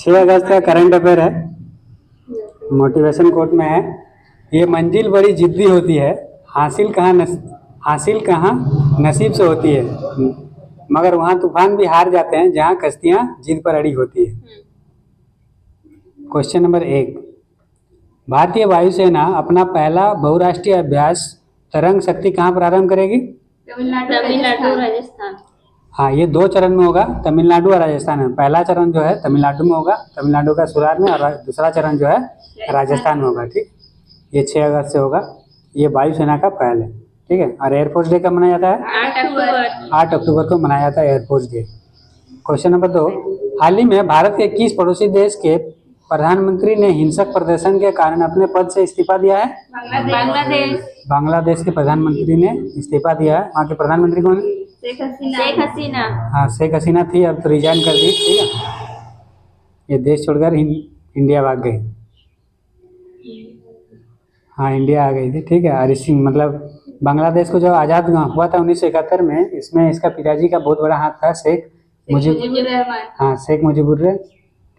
6 अगस्त का current affair है, motivation quote में है, ये मंजिल बड़ी जिद्दी होती है, हासिल कहाँ नसीब से होती है, मगर वहाँ तूफान भी हार जाते हैं जहाँ कश्तियाँ जिद पर अड़ी होती है। क्वेश्चन नंबर 1, भारतीय वायुसेना अपना पहला बहुराष्ट्रीय अभ्यास तरंग शक्ति कहाँ प्रारंभ करेगी? तमिलनाडु राजस्थान। हाँ, ये 2 चरण में होगा, तमिलनाडु और राजस्थान में। पहला चरण जो है तमिलनाडु में होगा, तमिलनाडु का सूरत में, और दूसरा चरण जो है राजस्थान में होगा। ठीक, ये 6 अगस्त से होगा। ये वायुसेना का पहल है। ठीक है, और एयरफोर्स डे कब मनाया जाता है? 8 अक्टूबर को मनाया जाता है एयरफोर्स डे। क्वेश्चन नंबर 2, हाल ही में भारत के किस पड़ोसी देश के प्रधानमंत्री ने हिंसक प्रदर्शन के कारण अपने पद से इस्तीफा दिया है? बांग्लादेश। बांग्लादेश के प्रधानमंत्री ने इस्तीफा दिया है। वहाँ के प्रधानमंत्री कौन है? शेख हसीना। हाँ, शेख हसीना थी, अब तो रिजाइन कर दी। ठीक है, ये देश छोड़कर इंडिया भाग गई। हाँ, इंडिया आ गई थी। ठीक है, और इसी मतलब बांग्लादेश को जब आज़ाद हुआ था 1971 में, इसमें इसका पिताजी का बहुत बड़ा हाथ था, शेख मुजीबुर रहमान। हाँ, शेख मुजीबुर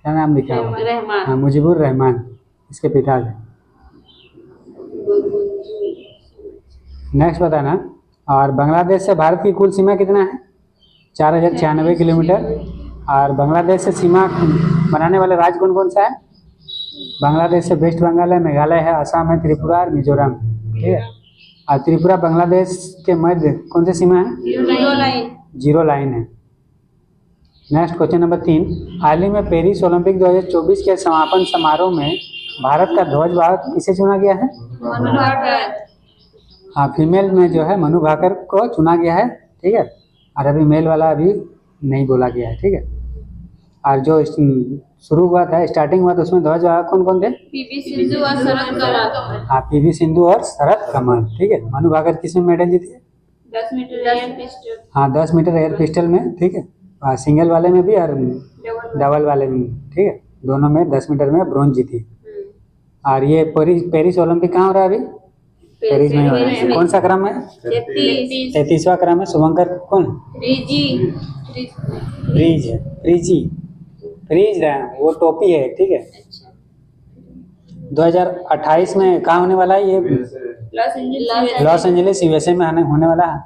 क्या नाम लिखा हुआ? हाँ, मुजीबुर रहमान इसके पिता थे। नेक्स्ट बताना, और बांग्लादेश से भारत की कुल सीमा कितना है? 4096 किलोमीटर। और बांग्लादेश से सीमा बनाने वाले राज्य कौन कौन सा है? बांग्लादेश से वेस्ट बंगाल है, मेघालय है, असम है, त्रिपुरा और मिजोरम। ठीक है, और त्रिपुरा बांग्लादेश के मध्य कौन सी सीमा है? जीरो लाइन है। नेक्स्ट क्वेश्चन नंबर 3, हाल ही में पेरिस ओलंपिक 2024 के समापन समारोह में भारत का ध्वजवाहक किसे चुना गया है? मनु भाकर। हाँ, फीमेल में जो है मनु भाकर को चुना गया है। ठीक है, और अभी मेल वाला अभी नहीं बोला गया है। ठीक है, और जो शुरू हुआ था, स्टार्टिंग हुआ था, उसमें ध्वजवाहक कौन कौन थे? पीवी सिंधु और शरद कमल। हाँ, पीवी सिंधु और शरद कमल। ठीक है, मनु भाकर किस में मेडल जीती है? 10 मीटर एयर पिस्टल। हाँ, 10 मीटर एयर पिस्टल में। ठीक है, सिंगल वाले में भी और डबल वाले में। ठीक है, दोनों में 10 मीटर में ब्रॉन्ज जीती। और ये पेरिस ओलंपिक कहाँ हो रहा है अभी? पेरिस में हो रहा है। कौन सा क्रम है? 33वां क्रम है। शुभंकर कौन? फ्रीज है, वो टोपी है। ठीक है, 2028 में कहाँ होने वाला है ये? लॉस एंजलिस यूएसए में होने वाला है।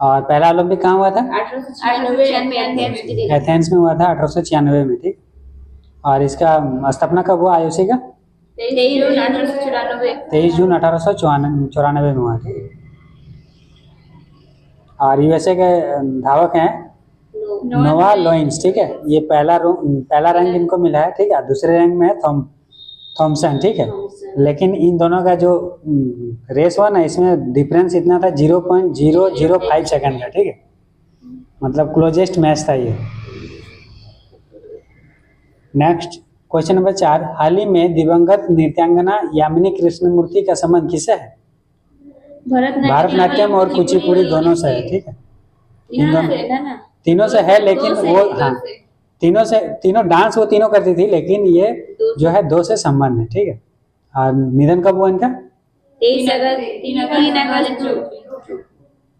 और पहला ओलंपिक कहाँ हुआ था? 1896 एथेंस में हुआ था 1896 में। ठीक, और इसका स्थापना कब हुआ आईओसी का? 23 जून 1894 में हुआ। ठीक है, और यूएसए के धावक हैं नोवा लोइंस। ठीक है, ये पहला रैंक इनको मिला है। ठीक है, दूसरे रैंक में है थॉमसन। ठीक है, लेकिन इन दोनों का जो रेस हुआ ना, इसमें डिफरेंस इतना था 0.005 सेकंड का। ठीक है, मतलब क्लोजेस्ट मैच था ये। नेक्स्ट क्वेश्चन नंबर 4, हाल ही में दिवंगत नृत्यांगना यामिनी कृष्णमूर्ति का संबंध किससे है? भरतनाट्यम और कुचिपुड़ी दोनों से है। ठीक है, तीनों से है, लेकिन वो हाँ तीनों डांस वो तीनों करती थी, लेकिन ये जो है 2 से संबंध है। ठीक है, और निधन कब हुआ इनका?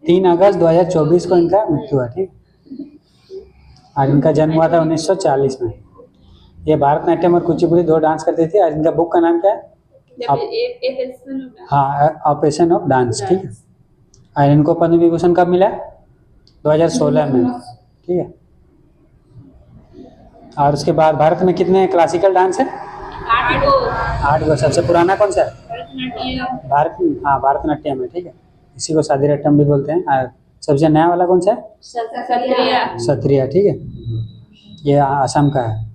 3 अगस्त 2024 को इनका मृत्यु हुआ। ठीक, और इनका जन्म हुआ था 1940 में। ये भरतनाट्यम और कुचिपुड़ी 2 डांस करती थी, और इनका बुक का नाम क्या है? हाँ, ऑपरेशन ऑफ डांस। ठीक है, और इनको पद्म विभूषण कब मिला? 2016 में। ठीक है, और उसके बाद भारत में कितने क्लासिकल डांस है? 8 गो। सबसे पुराना कौन सा है? भरतनाट्यम है। ठीक है, इसी को सादीरट्टम भी बोलते हैं। और सबसे नया वाला कौन सा है? सत्रिया। ठीक है, ये असम का है।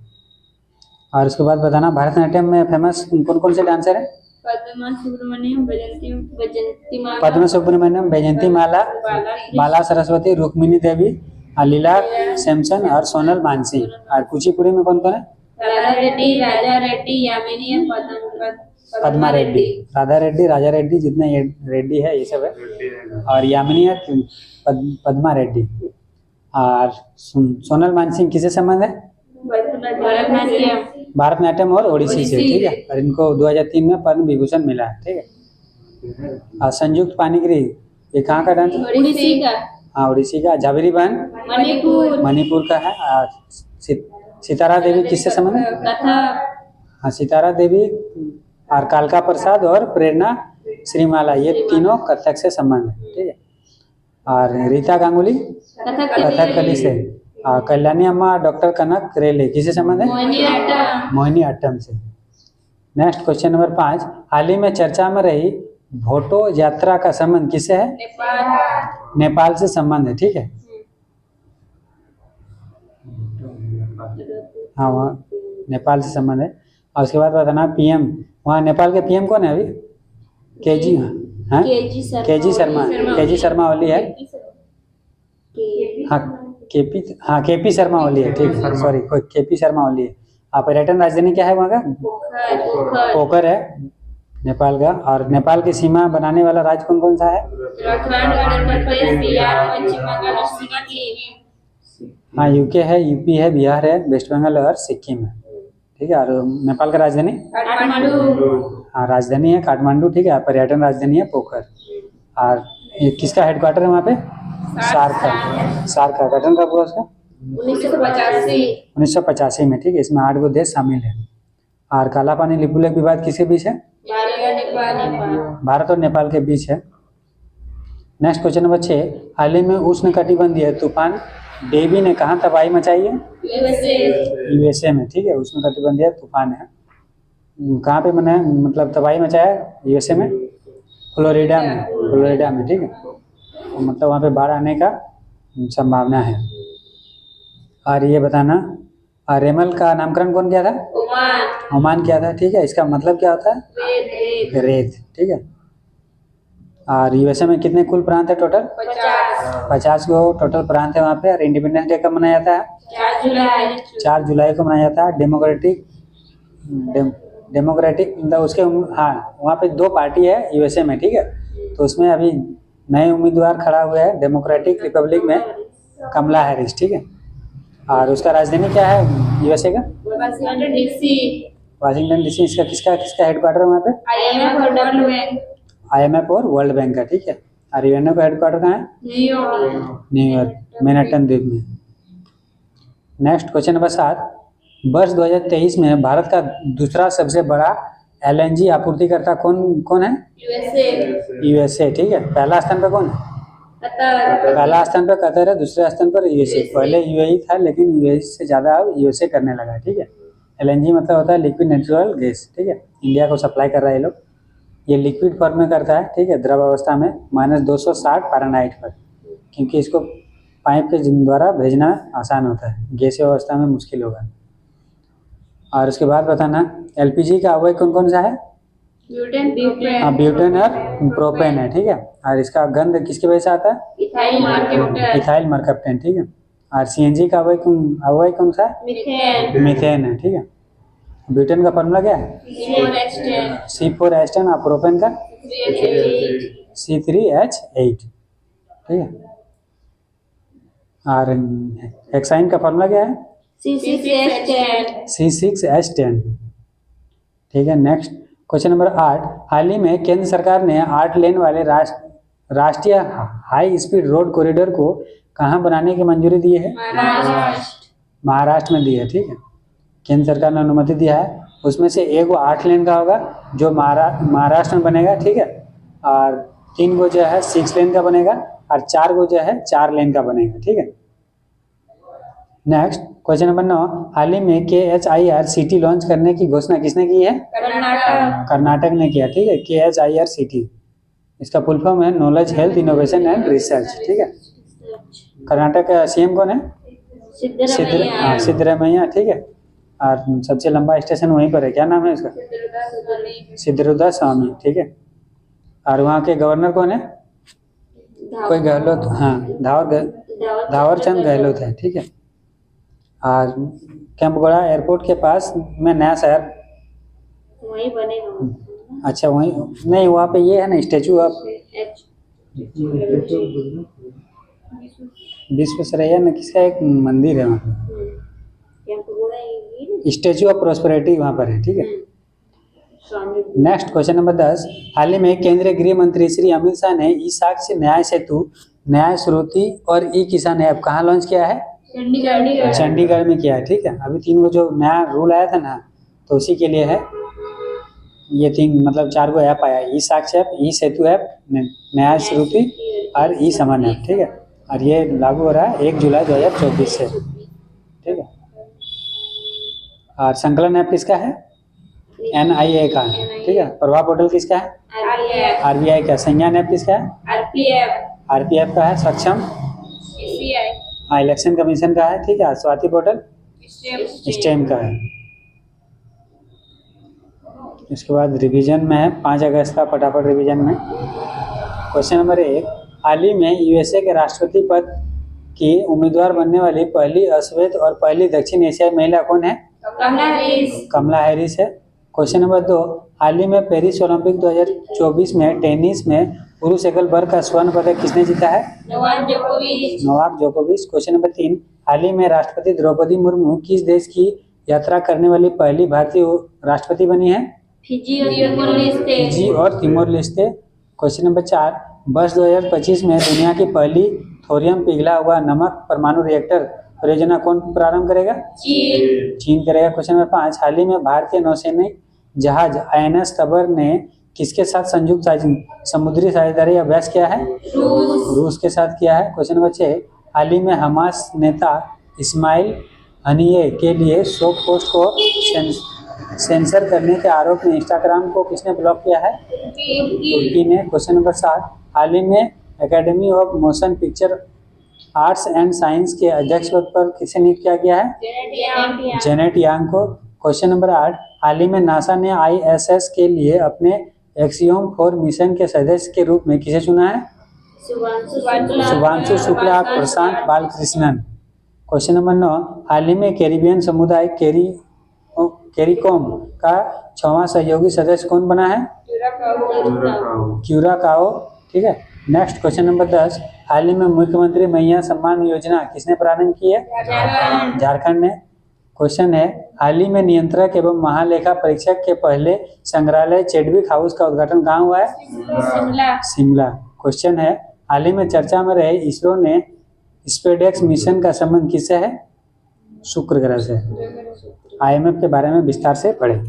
और उसके बाद बताना, भरतनाट्यम में फेमस कौन कौन से डांसर हैं? पद्मा सुब्रमण्यम, बैजंती माला, बाला सरस्वती, रुक्मिणी देवी, लीला सैमसन और सोनल मानसी। और कुचिपुड़ी में कौन कौन है? राधा रेड्डी, यामिनी और पद्मा रेड्डी। राधा रेड्डी, राजा रेड्डी, जितने ये रेड्डी है ये सब है। और यामिनी है पद्मा रेड्डी। और सोनल मानसिंह किससे संबंध है? भरतनाट्यम और ओडिसी से। ठीक है, और इनको 2003 में पद्म विभूषण मिला है। ठीक है, और संयुक्त पानीग्री ये कहाँ का डांस? उड़ीसी का। हाँ, उड़ीसी का। झावेरी बहन मणिपुर का है। और सितारा देवी किससे संबंध है? कथा हाँ, सितारा देवी और कालका प्रसाद और प्रेरणा श्रीमाला, ये तीनों कथक से संबंध है, ठीक है। और रीता गांगुली कथकली से, और कल्याणी अम्मा और डॉक्टर कनक रेले किससे संबंध है? मोहिनी अट्टम से। नेक्स्ट क्वेश्चन नंबर 5, हाल ही में चर्चा में रही भोटो यात्रा का संबंध किससे है? नेपाल से संबंध है, ठीक है। हाँ, वहाँ नेपाल से संबंध है। और उसके बाद बताना पीएम, वहाँ नेपाल के पीएम कौन है अभी? केजी, हाँ केजी शर्मा ओली है। हाँ केपी शर्मा ओली है, ठीक है, सॉरी केपी शर्मा ओली है। पर्यटन राजधानी क्या है वहाँ का? पोखर है नेपाल का। और नेपाल की सीमा बनाने वाला राज्य कौन कौन सा है? हाँ, यूके है, यूपी है, बिहार है, वेस्ट बंगाल और सिक्किम है, ठीक है। और नेपाल का राजधानी? हाँ, राजधानी है काठमांडू, ठीक है। पर्यटन राजधानी है पोखर। और ये किसका हेडक्वार्टर है वहाँ पे? सार्क का गठन कब हुआ उसका? 1985 में, ठीक है। इसमें 8 देश शामिल है। और काला पानी लिपुलेख विवाद किसके बीच है? भारत और नेपाल के बीच है। नेक्स्ट क्वेश्चन नंबर 6, हाल ही में उष्णकटिबंधीय तूफान डेबी ने कहाँ तबाही मचाई है? यूएसए में, ठीक है। उष्णकटिबंधीय तूफान है, कहाँ पे मना मतलब तबाही मचाया? यूएसए में, फ्लोरिडा में, ठीक है। मतलब वहाँ पे बाढ़ आने का संभावना है। और ये बताना, रेमल का नामकरण कौन किया था? ओमान किया था, ठीक है। इसका मतलब क्या होता है? रेत, ठीक है। और यूएसए में कितने कुल प्रांत है टोटल? 50 को टोटल प्रांत है वहाँ पे। और इंडिपेंडेंस डे कब मनाया जाता है? 4 जुलाई को मनाया जाता है। डेमोक्रेटिक मतलब उसके, हाँ, वहाँ पे 2 पार्टी है यूएसए में, ठीक है। तो उसमें अभी नए उम्मीदवार खड़ा हुए हैं डेमोक्रेटिक रिपब्लिक में, कमला हैरिस, ठीक है। और उसका राजधानी क्या है यूएसए का? Washington DC. इसका किसका हेडक्वार्टर है वहाँ पे? IMF और वर्ल्ड बैंक का, ठीक है। और यूएनओ का हेडक्वार्टर कहाँ है? न्यूयॉर्क, मैनहट्टन द्वीप में। नेक्स्ट क्वेश्चन नंबर 7, वर्ष 2023 में भारत का दूसरा सबसे बड़ा LNG आपूर्तिकर्ता कौन है? यूएसए, ठीक है। पहला स्थान पर कौन है? पहला स्थान पर कतर है, दूसरे स्थान पर यूएसए। पहले यूएई था, लेकिन यूएई से ज्यादा अब यूएसए करने लगा, ठीक है। LNG मतलब होता है लिक्विड नेचुरल गैस, ठीक है। इंडिया को सप्लाई कर रहा है ये लोग। ये लिक्विड फॉर्म में करता है, ठीक है, द्रव अवस्था में -260 फ़ारेनहाइट पर, क्योंकि इसको पाइप के द्वारा भेजना आसान होता है, गैसीय अवस्था में मुश्किल होगा। और उसके बाद बताना, LPG का अवयव कौन कौन सा है? ब्यूटेन और प्रोपेन है, ठीक है। और इसका गंध किसकी वजह से आता है? इथाइल मरकप्टेन, ठीक है। और CNG का अवयव कौन सा है? मीथेन है, ठीक है। ब्यूटेन का फॉर्मूला क्या है? C4H10 और प्रोपेन का C3H8, ठीक है। और हेक्साइन का फॉर्मूला क्या है? C6H10, ठीक है। नेक्स्ट क्वेश्चन नंबर 8, हाल ही में केंद्र सरकार ने 8 लेन वाले राष्ट्रीय हाई स्पीड रोड कॉरिडोर को कहाँ बनाने की मंजूरी दी है? महाराष्ट्र में दी है, ठीक है। केंद्र सरकार ने अनुमति दिया है। उसमें से एक वो 8 लेन का होगा जो महाराष्ट्र में बनेगा, ठीक है। और 3 को जो है 6 लेन का बनेगा, और 4 को जो है 4 लेन का बनेगा, ठीक है। नेक्स्ट क्वेश्चन नंबर 9, हाल ही में KHIRCT लॉन्च करने की घोषणा किसने की है? कर्नाटक ने किया, ठीक है। KHIRCT, इसका फुल फॉर्म है knowledge health innovation and research, ठीक है। कर्नाटक का CM कौन है? सिद्धरामैया, ठीक है। और सबसे लंबा स्टेशन वहीं पर है, क्या नाम है उसका? सिद्धरुद्र स्वामी, ठीक है। और वहाँ के गवर्नर कौन है? कोई गहलोत, हाँ, धावर चंद गहलोत है, ठीक है। और कैंपगोड़ा एयरपोर्ट के पास में नया शहर वहीं बनेगा। अच्छा, वहीं नहीं, वहाँ पे ये है ना स्टैचू ऑफ विश्वेश्वरैया ना, किसका एक मंदिर है वहाँ पे, स्टैचू ऑफ प्रॉस्पेरिटी वहाँ पर है, ठीक है। नेक्स्ट क्वेश्चन नंबर 10, हाल ही में केंद्रीय गृह मंत्री श्री अमित शाह ने ई साक्ष्य न्याय सेतु, न्याय श्रुति और ई किसान ऐप कहाँ लॉन्च किया है? चंडीगढ़ चंडीगढ़ में किया है, ठीक है। अभी 3 गो जो नया रूल आया था ना, तो उसी के लिए है। ये 3 मतलब 4 गो ऐप आया, ई साक्ष्य ऐप, ई सेतु ऐप, न्याय श्रुति और ई समन ऐप, ठीक है। और ये लागू हो रहा है 1 जुलाई 2024 से, ठीक है। और संकलन ऐप किसका है? NIA का है, ठीक है। प्रभाव पोर्टल किसका है? RBI का। संज्ञान ऐप किसका है? RPF का है। सक्षम हाँ इलेक्शन कमीशन का है, ठीक है। स्वाति पोर्टल स्टेम का है। इसके बाद रिवीजन में है 5 अगस्त का, फटाफट रिवीजन में। क्वेश्चन नंबर 1, हाल ही में USA के राष्ट्रपति पद की उम्मीदवार बनने वाली पहली अश्वेत और पहली दक्षिण एशियाई महिला कौन है? कमला हैरिस है। क्वेश्चन नंबर 2, हाल ही में पेरिस ओलंपिक 2024 में टेनिस में पुरुष एकल वर्ग का स्वर्ण पदक किसने जीता है? नोवाक जोकोविच। क्वेश्चन नंबर 3, हाल ही में राष्ट्रपति द्रौपदी मुर्मू किस देश की यात्रा करने वाली पहली भारतीय राष्ट्रपति बनी है? फिजी और तिमोर लेस्ते। क्वेश्चन नंबर 4, वर्ष 2025 में दुनिया की पहली थोरियम पिघला हुआ नमक परमाणु रिएक्टर परियोजना कौन प्रारंभ करेगा? चीन करेगा। क्वेश्चन नंबर 5, हाल ही में भारतीय नौसैनिक जहाज INS तबर ने किसके साथ संयुक्त समुद्री साझेदारी अभ्यास किया है? रूस के साथ किया है। क्वेश्चन नंबर 6, हाल ही में हमास नेता इस्माइल हनिये के लिए शोक पोस्ट को सेंसर करने के आरोप में इंस्टाग्राम को किसने ब्लॉक किया है? तुर्की ने। क्वेश्चन नंबर 7, हाल ही में academy of motion picture arts and science के अध्यक्ष पद पर किसे नियुक्त किया गया है? जेनेट यांग को। क्वेश्चन नंबर 8, हाल ही में नासा ने ISS के लिए अपने एक्सियोम 4 मिशन के सदस्य के रूप में किसे चुना है? शुभांशु शुक्ला, प्रशांत बालकृष्णन। क्वेश्चन नंबर 9, हाल ही में कैरिबियन समुदाय कैरिकॉम का 6वां सहयोगी सदस्य कौन बना है? क्यूराकाओ, ठीक है। नेक्स्ट क्वेश्चन नंबर 10, हाल ही में मुख्यमंत्री मैया सम्मान योजना किसने प्रारंभ की है? झारखंड ने। क्वेश्चन है, हाल ही में नियंत्रक एवं महालेखा परीक्षक के पहले संग्रहालय चेडविक हाउस का उद्घाटन कहाँ हुआ है? शिमला। क्वेश्चन है, हाल ही में चर्चा में रहे इसरो ने स्पेसएक्स मिशन का संबंध किससे है? शुक्र ग्रह से। IMF के बारे में विस्तार से पढ़ें।